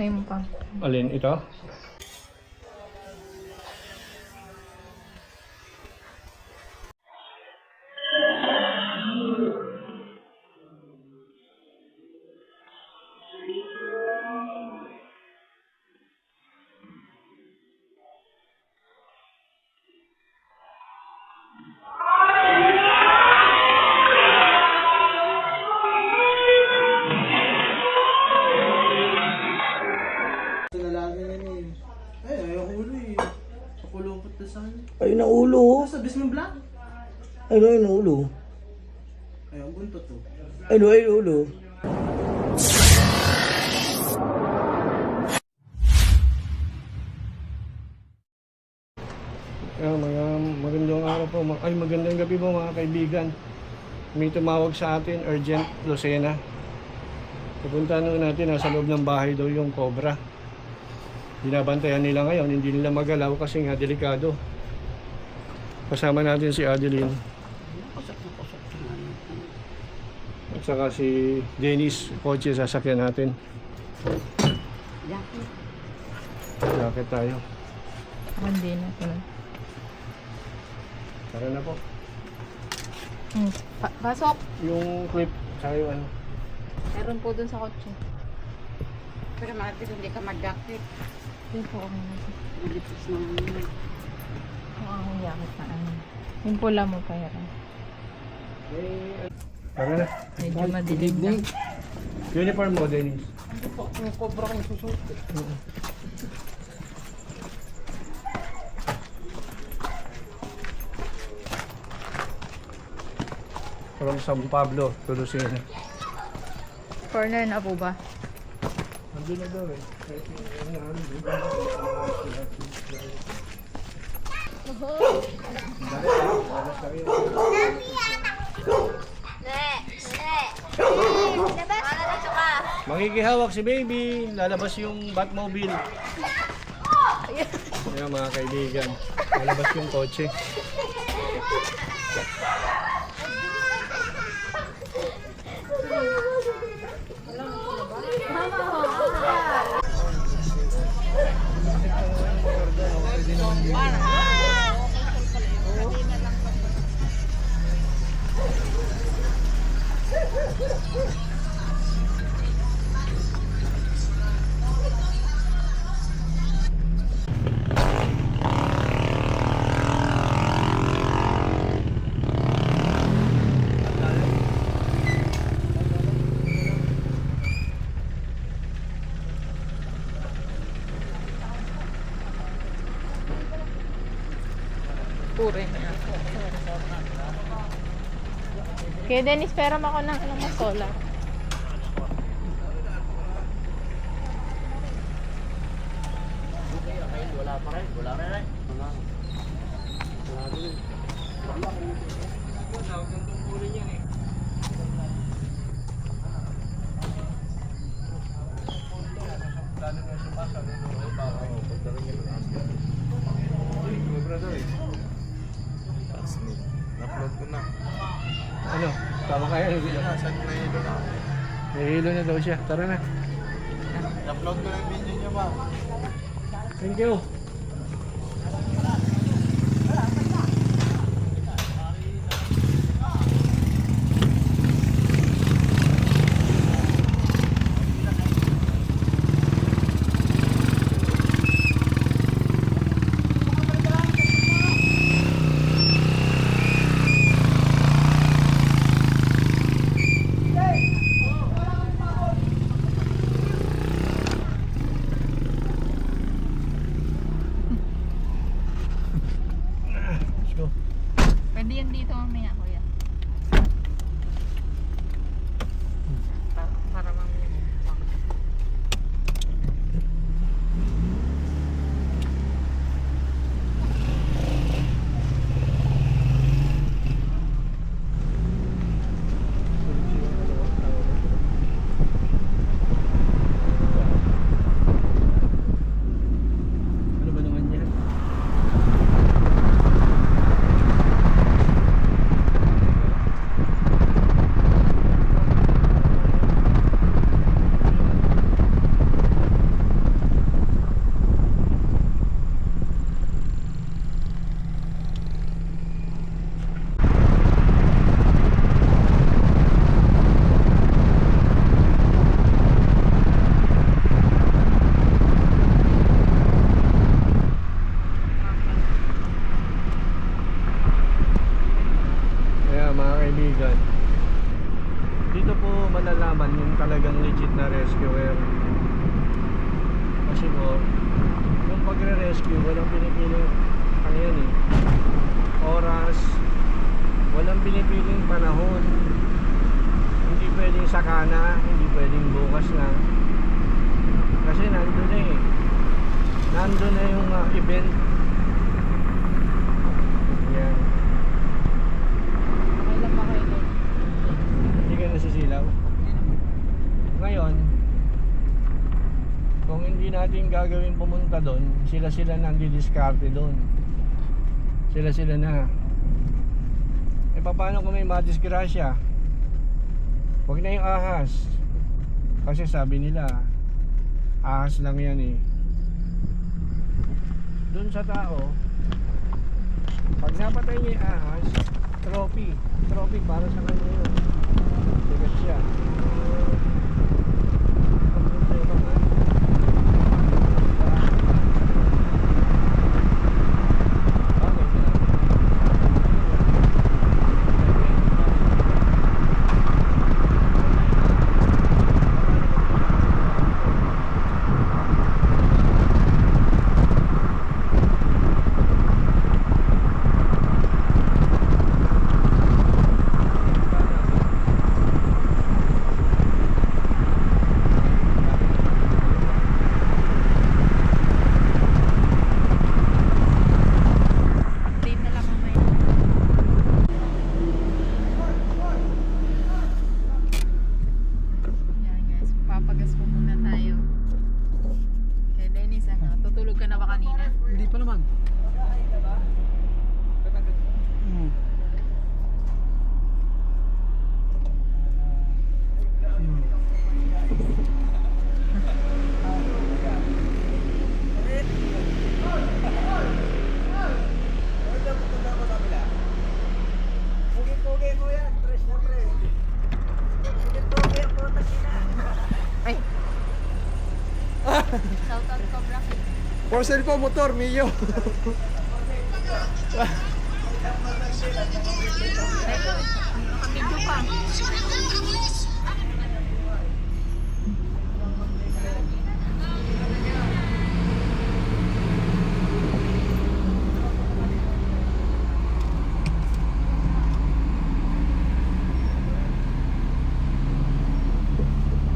Ngayon pa. Alin ito? Ayun ang ulo. Sa bis mo black? Ayun ang ulo. Ayun, buntot to. Ayun ang ulo. Magandang araw po. Magandang gabi po mga kaibigan. May tumawag sa atin, Urgent Lucena. Pupuntahan natin, nasa loob ng bahay daw yung cobra. Binabantayan nila ngayon, hindi nila magalaw kasi nga delikado. Kasama natin si Adeline. At saka si Dennis, kotse sasakyan natin. Jacket tayo. Hindi na. Tara na po. Pasok. Yung clip, saka yung ano. Meron po dun sa kotse. Pero Martin, hindi ka mag-jacket. Yun po kami natin. Malipis naman yun. Kung akong yakit na ano. Yung pula mo pa yan. Tara na. Medyo madilim na. Uniform mo, Dennis. Yung cobra kong susuot. From San Pablo, to Lucena. Corner na po ba? Nandun na daw eh. Makikihawak si baby. Lalabas yung Batmobile. Ayan mga kaibigan. Lalabas yung kotse. Pure. Kaya Dennis, pera mo ako ng solar. Wala pa rin. Wala rin. Upload ko na. Ano? Tama kaya? Saan na hilo na? May hilo na daw siya. Tara na. Upload ko na yung video niya ba? Thank you. kasi po, yung pagre-rescue, walang pinipiling ano yan eh, oras, walang pinipiling panahon. Hindi pwedeng sakana, hindi pwedeng bukas na. Kasi nandun na eh. Nandun na yung event. Yan. Okay lang ba kayo doon? Hindi ka nasisilaw. Ngayon, kung hindi natin gagawin pumunta doon, sila nandidiskarte doon. Sila na. Eh paano kung may madisgrasya? Huwag na yung ahas. Kasi sabi nila, ahas lang yan eh. Doon sa tao, pag napatay niya yung ahas, trophy para sa kanya yun. Sigat siya. Ang problema nga, Update na lang mamaya. Yan guys, papagas po muna tayo. Kay Dennis, ano? Tutulog ka na ba kanina? Hindi pa naman. Ay! Shoutout Cobra King. Porcel po, motor, Mio. Ito, nakabidyo pa.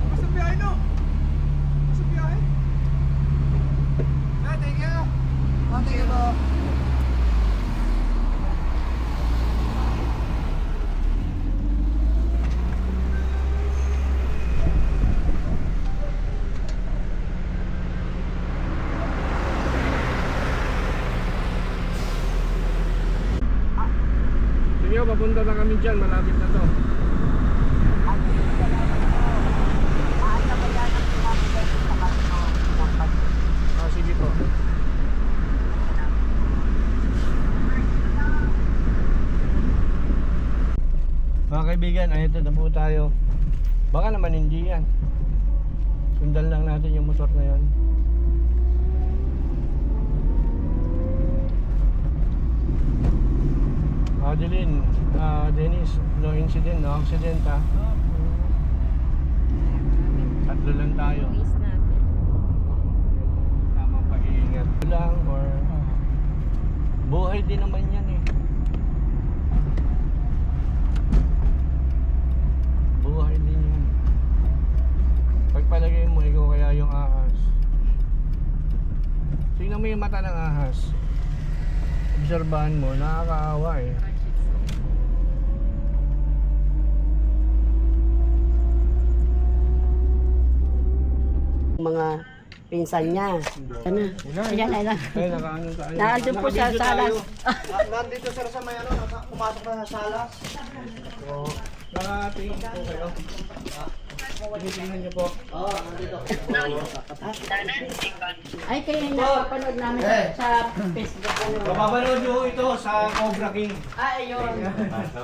Masa biyahe no? Masa biyahe? Thank you. Thank you po. sige, papunta na kami dyan, malapit na to. Sige po. Mga kaibigan, ay ito na po tayo. Baka naman hindi yan. Sundan lang natin yung motor na yan. Adeline, Dennis, no incident, no accident ha. Tatlo lang tayo. Waste natin. Tamang pag-iingat lang or buhay din naman yan eh. Buhay din yan. Pagpalagay mo, ikaw kaya yung ahas. Tingnan mo yung mata ng ahas. Obserbahan mo, nakakaawa eh. Mga pinsan niya. Ano? Ayan. Ay, nakaano tayo. Naandun po sa Nakabidyo salas. tayo. Nandito sir sa may ano, pumasok na sa salas. So, nakatingin po kayo. Tinitingnan niyo po. Oo, nandito. Ay, kayo yung napapanood namin sa Facebook. Ano? Mapapanood nyo ito sa Cobra King. Ay, ayun.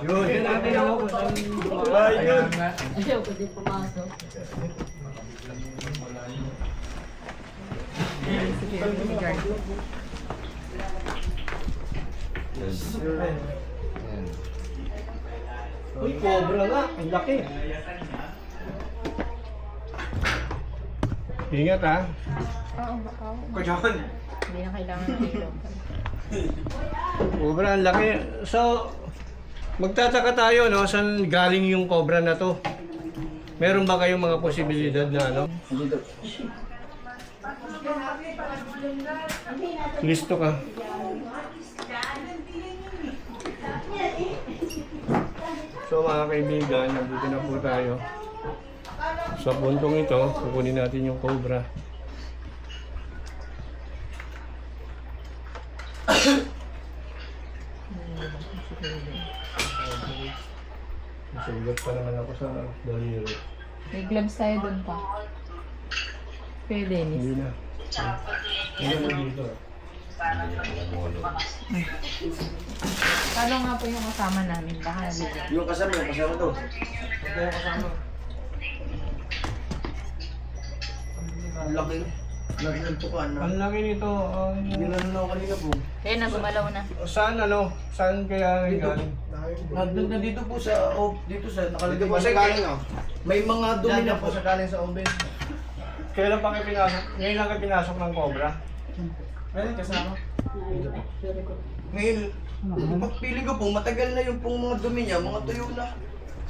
Yun, yun natin ako kung saan. Ayun. Ayaw ko din pumasok. Uy, cobra nga. Ang laki. Ingat ha. Oo, baka. Kajahan. Hindi na kailangan ng ilog. Cobra, ang laki. So, magtataka tayo, no? Saan galing yung cobra na to? Meron ba kayong mga posibilidad na ano? Listo ka. So mga kaibigan, nandito na po tayo. Sa puntong ito, kukunin natin yung cobra. Nasugat pa naman ako sa daliri. May gloves tayo dun pa. Kuya Dennis. Hindi na. Hindi na dito. Paano nga po yung kasama namin? Baka nabigyan. Yung kasama to. Ito yung kasama. Ang laki. Naglalpukan na. Ang laki nito. Ginano ako kanina po. Kaya na, gumalaw na. Saan ano? Saan kaya galing? Nandun na dito po sa, dito sa, Dito nakalagay po sa galing oh. May mga dumi Dumi na na po sa galing sa oven. Kailan pa kayo pinasok? Ngayon lang kayo pinasok ng cobra? Ayun, kasama. Ngayon, pagpili ko po, matagal na yung pong mga dumi niya, mga tuyo na.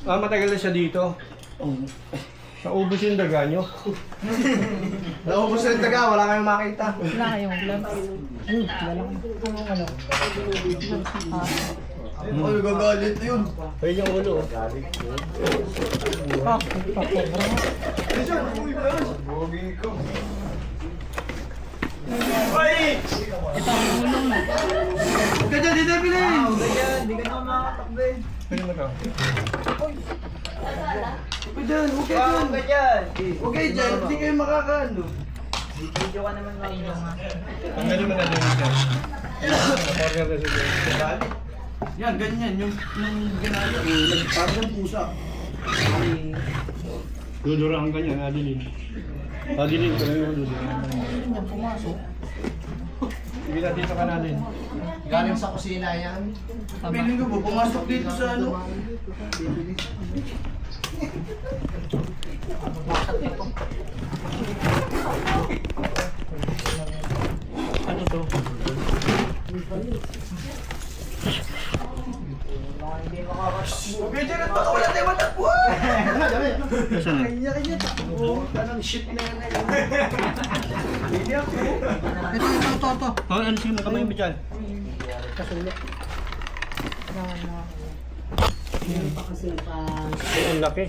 Ah, matagal na siya dito. Naubos yung daga nyo. Naubos na yung taga, wala kayong makita. Wala kayong gloves. Ay, gagalit na yun. Ayun yung ulo. oh. Huwag ka dyan, dito bilhin! Hindi ka naman makakatakbo eh. Pwede mo to. Huwag ka dyan, huwag ka dyan. Huwag kayo dyan, hindi kayo makakaano. Video ka naman Ayun nga. Ang galing mo na din dyan. Corner na siya. Yan, ganyan, yung ginaya, parang pusa. Dudurang ka niyan, Adeline. Adeline, ko lang yung dudurang. Yan, pumasok. Sige na, dito ka na din. Galing sa kusina yan. Piling ko po, pumasok dito sa ano. Ano to? Huwag kayo dyan, baka wala tayo matakbuhan. Nasaan na? Kanya-kanya takbo. Anong shit na yan eh. Hindi ako. Ito. Oh, ano sige mo kamay mo dyan? Ang laki.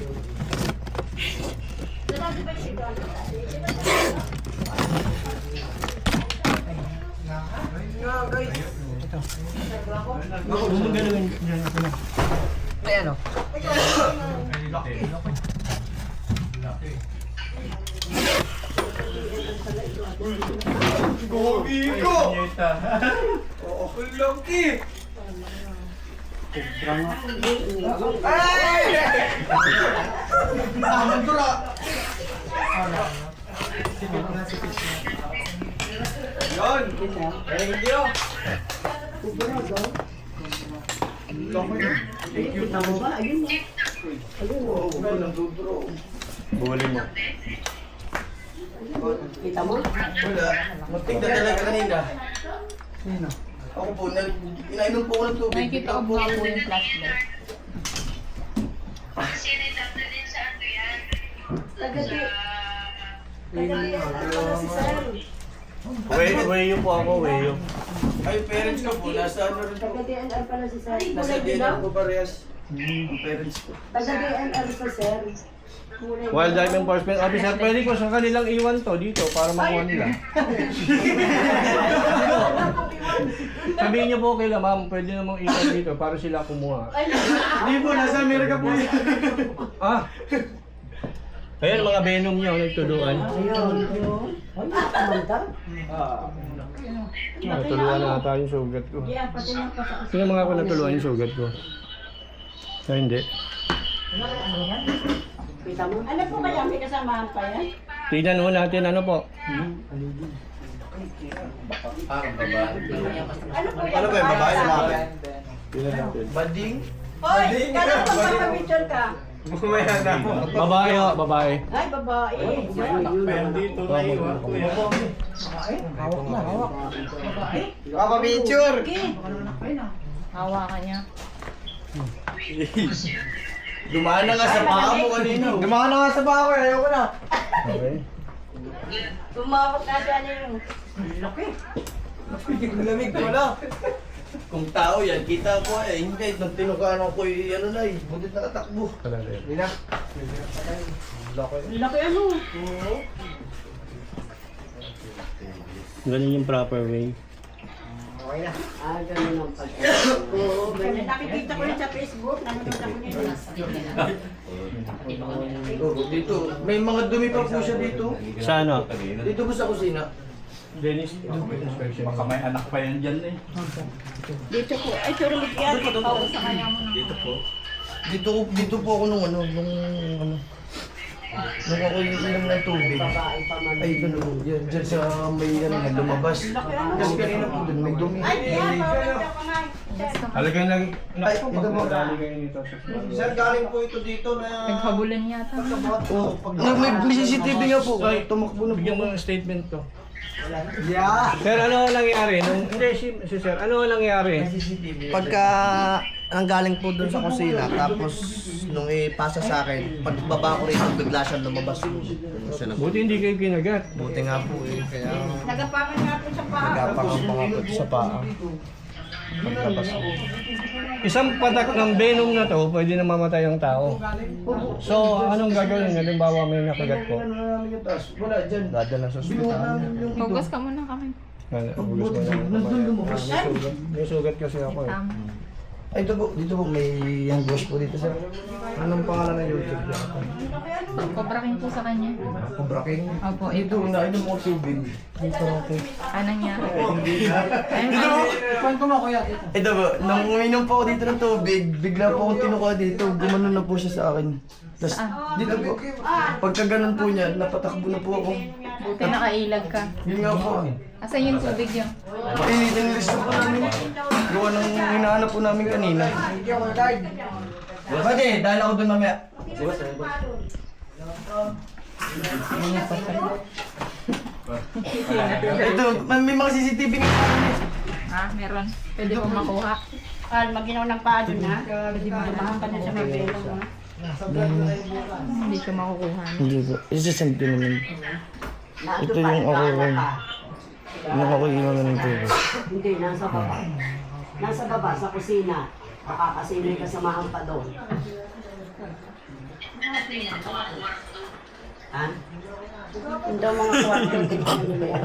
Huwag mo galawin dyan ako na. Ayan o. Gogi ko! Oo, laki! Ay! Taman to la! Yan! Thank you! Buhalin mo. Wala. Matik na talaga kanina. Ako po, inainom po ako ng tubig. Nakikita ko mga po yung flashlight. Weyo po ako, weyo. Ay, parents ko po, nasa ano rin po. Taga-DNR pala si Sir. Nasa dinner po parehas. Ang parents ko. Taga-DNR sa Sir. Wildlife Enforcement Officer, pwede ko sa kanilang iwan to dito para makuha nila. Sabihin niyo po kila ma'am, pwede namang iwan dito para sila kumuha. Hindi po, nasa Amerika po yan. Ah! Ayan mga venom niya, nagtuluan. Natuluan na ata yung sugat ko. Sino mga ako natuluan yung sugat ko? Na hindi. Ano po kaya? May kasamahan pa yan? Tignan mo natin ano po. Parang babae. Ano po yan? Ano ba yung babae lalaki? Tignan natin. Bading? Hoy! Kala ko magpapicture ka. Mamaya na. Babae ho, babae. Ay, babae. Dito na iwan. Hawak na, hawak. Papa picture! Hawakan niya. Dumaan na nga sa paa mo kanina. Dumaan na nga sa bako, ayoko na. Okay. Tumawag na dyan yung... Lamig ko na. Kung tao yan, kita ko eh. Hindi, nung tinukanan ko yung ano na eh. Butit nakatakbo. Hindi na. Laki ano? Ganun yung proper way. Okay na. Ah, ganun ang pag... Oo, ganun. Nakikita ko rin sa Facebook. Nanonood ako nito. Oh, dito, may mga dumi pa po siya dito. Sa ano? Dito po sa kusina. Dennis, inspection. Baka may anak pa yan dyan eh. Dito po. Ay, turumig yan. Oo, sa kanya mo na. Dito po ako nung ano, nung ako inom ng tubig. Babae pa man. Ay, doon, dyan sa may ano, na lumabas. Kasi kanina po doon, may dumi. Talagang nag... Ay, ito po. Dali kayo nito. Sir, galing po ito dito na... Naghabulan yata. Oh, may CCTV nga po. Ay, Tumakbo na Bigyan mo po. ng statement to. Yeah! Sir, ano nangyari? Hindi, si Sir, ano nangyari? Pagka nanggaling po dun sa kusina, tapos nung ipasa sa akin, pagbaba ko rito, bigla siyang lumabas po. Siya Buti hindi kayo kinagat. Buti nga po eh, kaya Nagapangan nga po sa paa. nagapangan pa nga po sa paa. Paglabas ko. Isang patak ng venom na to, pwede na mamatay ang tao. So, anong gagawin? Halimbawa may nakagat po. Wala dyan. Dadala sa ospital. Hugas ka muna kami. Ulos ko na. May sugat kasi ako eh. Tama. Ay, dito po, may yung ghost po dito sir. Anong pangalan ng YouTube niya? Cobra King po sa kanya. Cobra King? Opo, Dito, ito. nainom mo tubig. Anong niya? Dito po! Kwento mo kuya dito. Ito po, nung uminom po ako dito ng tubig, bigla po akong tinuka dito, gumanon na po siya sa akin. Tapos dito po, pagka ganun po niya, napatakbo na po ako. Buti nakailag ka. Yun nga po. Asan yung tubig yun? Inilista po namin. Gawa ng hinahanap po namin kanina. Pwede, dahil ako doon mamaya. Ito, may mga CCTV nga po. Ah, meron. Pwede mo makuha. Maginaw ng paa dun ha. Tumahan ka na sa may pelo mo. Hindi ko makukuha. Hindi po, isasend ko naman. Ito yung ako rin. Yung ako yung mga nito. Hindi, nasa baba. Nasa baba, sa kusina. Baka kasi may kasamahan pa doon. Ha? Hindi daw mga kwarto, tignan nila yan.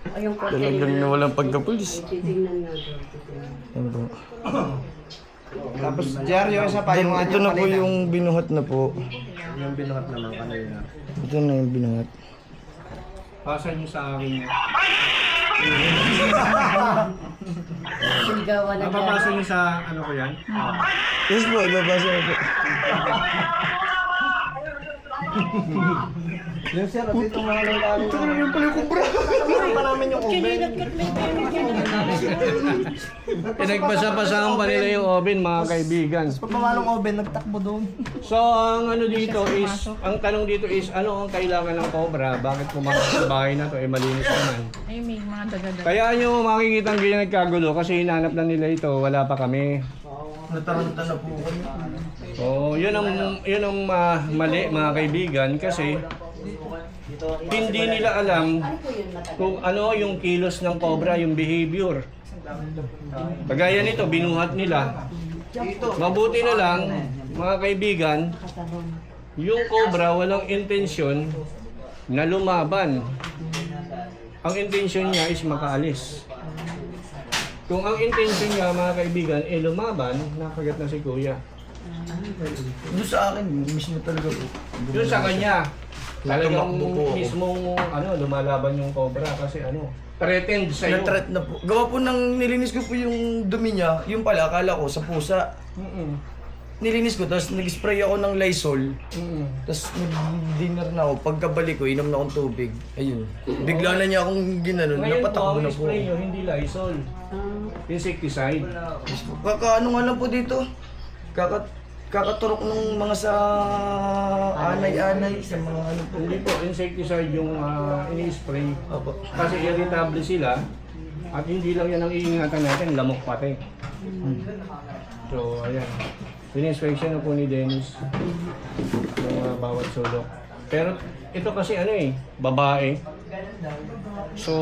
O yung kwarto Talagang nila. walang pagkapulis. Titignan nga doon. titignan. Ano po? Tapos Jer, yung isa pa, yung mga Ito na po yung binuhat na po. Yung binuhat naman kanina. Ito na yung binuhat. Pasa niyo sa akin yan. Sigawan na Napapasa niyo sa ano ko yan? Yes po, ibabasa ko po. Yung sir, at ito mga lalaki. Ito na yung pala yung kubra. pa namin yung oven. Pinagpasa-pasahan pa nila yung oven, mga kaibigan. Pagpamalong oven, nagtakbo doon. So, ang ano dito is, ang tanong dito is, ano ang kailangan ng cobra? Bakit pumasok sa bahay na to? Eh, malinis naman. Ay, may mga daga-daga. Kaya nyo makikita ang ganyan nagkagulo kasi hinanap na nila ito, wala pa kami. Nataranta na po kayo. So, yun ang mali mga kaibigan kasi hindi nila alam kung ano yung kilos ng cobra, yung behavior. Kagaya nito, binuhat nila. Mabuti na lang, mga kaibigan, yung cobra walang intensyon na lumaban. Ang intensyon niya is makaalis. Kung ang intensyon niya, mga kaibigan, lumaban, nakagat na si Kuya. Doon sa akin, mismo talaga po. Yun sa kanya, talagang Tumakbo po ako. mismong lumalaban yung cobra kasi threatened sa'yo. Na-threat na po. Gawa po nang nilinis ko po yung dumi niya, yung pala, akala ko sa pusa. Nilinis ko, tapos nag-spray ako ng Lysol. Tapos nag-dinner na ako. Pagkabalik ko, inom na akong tubig. Ayun. Bigla na niya akong ginanon. Ngayon po, Napatakbo ang na po. spray nyo, hindi Lysol. Insecticide. Kakaano nga lang po dito. kakaturok ng mga sa anay-anay, sa mga ano po. Hindi po, insecticide yung ini-spray. Opo. Kasi irritable sila. At hindi lang yan ang iingatan natin, lamok pati. So, ayan. Pininspection na po ni Dennis yung bawat sulok. Pero ito kasi ano eh, babae. So,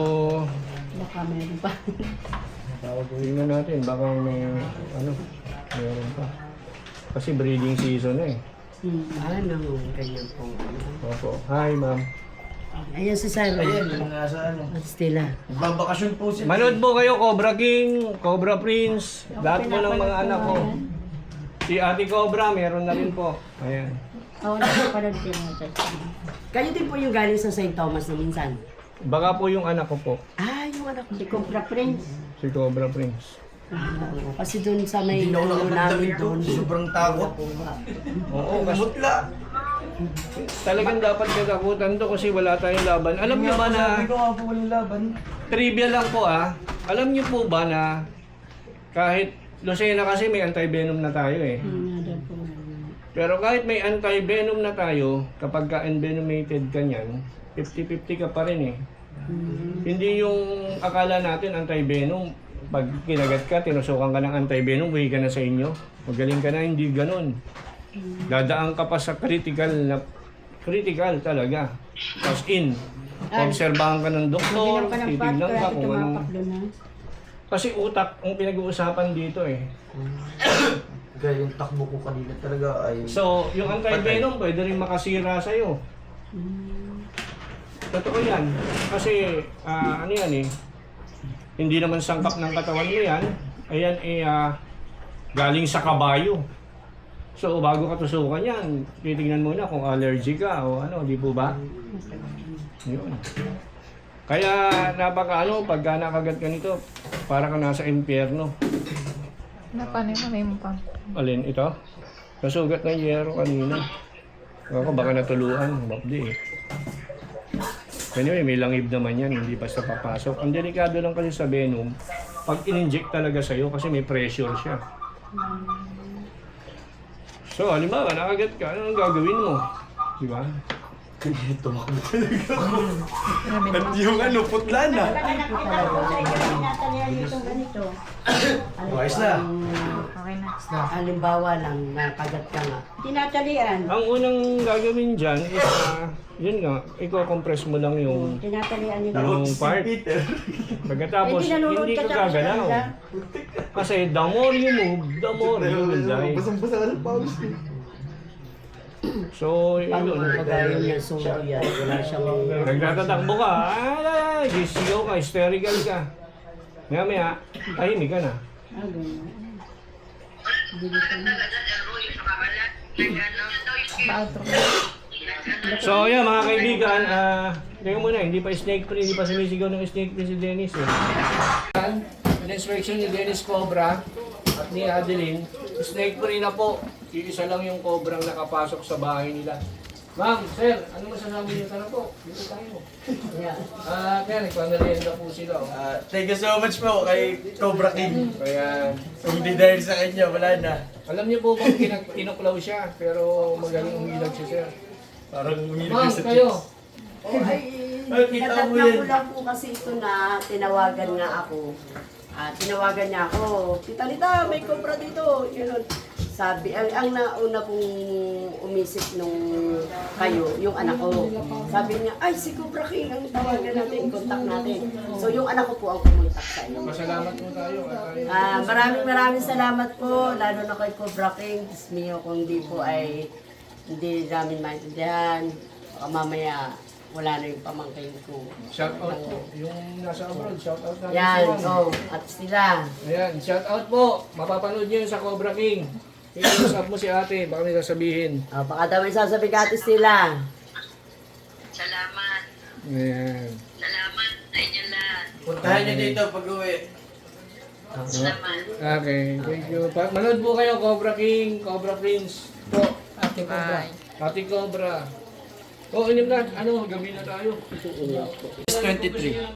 Baka meron pa. tingnan natin, baka may ano, meron pa. Kasi breeding season na eh. Ano, ganyan po. Opo. Hi, ma'am. Ayan si Sarah. Ayan, yung nasa ano. Stella. Nagbabakasyon po sila. Manood po kayo, Cobra King, Cobra Prince, lahat po ng mga anak ko. Si Ate Cobra, meron na rin po. Ayan. Oo, napapanood ko yung Kayo din po yung galing sa St. Thomas na minsan. Baka po yung anak ko po, Ah, yung anak ko. Si Cobra Prince. si Cobra Prince. Kasi doon sa may Hindi na ako ano namin nakapagdamit doon. doon. Sobrang takot. Oo, kasi Mutla. talagang dapat katakutan to kasi wala tayong laban. Alam niyo ba na, Sabi ko nga po walang laban. trivia lang po alam niyo po ba na kahit Lucena kasi may anti-venom na tayo eh. Pero kahit may anti-venom na tayo, kapag ka-envenomated ka niyan, 50-50 ka pa rin eh. Hindi yung akala natin anti-venom, pag kinagat ka, tinusukan ka ng anti-venom, uwi ka na sa inyo. Magaling ka na, hindi ganun. Dadaan ka pa sa critical talaga. As in, obserbahan ka ng doktor, titignan ka kung anong... Kasi utak ang pinag-uusapan dito eh. Kaya yung takbo ko kanina talaga ay... So, yung anti-venom pwede rin makasira sa'yo. Totoo yan. Kasi, ano yan eh, hindi naman sangkap ng katawan mo yan. Ayan eh, galing sa kabayo. So, bago ka tusukan yan, titignan muna kung allergy ka o ano, di po ba? Yun. Kaya pagka nakagat ka nito, para ka nasa impyerno. Napanay mo pa. Alin ito? Nasugat ng yero kanina. Ako baka natuluan, mabdi eh. Anyway, may langib naman yan, hindi basta papasok. Ang delikado lang kasi sa venom, pag in-inject talaga sa'yo kasi may pressure siya. So, halimbawa, nakagat ka, ano ang gagawin mo? Di ba? Tumakbo talaga ako. At yung ano, putla na. Ayos na. Okay na. Halimbawa lang, nakagat ka nga. Tinatalian. Ang unang gagawin dyan is, yun nga, i-compress mo lang yung Tinatalian nito. yung part. Peter. Pagkatapos, hindi ka gagalaw. Kasi the more you move, the more you will die. Basang-basa ka ng pawis eh. So, Paano yun. kung kagaya niya, sumo yan, wala siyang... Nagtatatakbo ka, gisigaw ka, hysterical ka. Maya, tahimik ka na. So, yan mga kaibigan, tingnan mo na, hindi pa snake free, hindi pa sumisigaw ng snake free si Dennis eh. In-inspection ni Dennis Cobra at ni Adeline, snake free na po. Iisa lang yung cobrang nakapasok sa bahay nila. Ma'am, sir, ano masasabi niyo? Tara po, dito tayo. Kaya nagpangalienda po sila. Oh. Thank you so much po kay Cobra King. Kaya, Kung hindi dahil sa kanya, wala na. alam niyo po bang kinuklaw siya, pero magaling umilag siya, sir. Parang umilig Ma'am, sa kayo. Ay, kita mo Natatnan yan. ko lang po kasi ito na tinawagan nga ako. Tinawagan niya ako, Tita Lita, may Cobra dito. Yun. Sabi, ang nauna pong umisip nung kayo, yung anak ko. Sabi niya, ay si Cobra King ang tawagan natin, contact natin. So yung anak ko po ang pumuntak sa inyo. Masalamat po tayo. Maraming salamat po, lalo na kay Cobra King. Diyos mio, kung di po ay hindi namin maintindihan. Baka mamaya wala na yung pamangkin ko. Shout out po. Yung nasa abroad, shout out natin Yan, sila. at sila. Ayan, shout out po. Mapapanood niyo yun sa Cobra King. I-usap mo si ate, baka may sasabihin. Baka daw may sasabihin ka sila. Salamat. Ayan. Salamat sa inyo lahat. Puntahan niyo dito pag uwi. Salamat. Okay, thank you. Manood po kayo, Cobra King, Cobra Prince. Po, Ate Cobra. Ate Cobra. Oh, inim na. Ano, gabi na tayo. 23.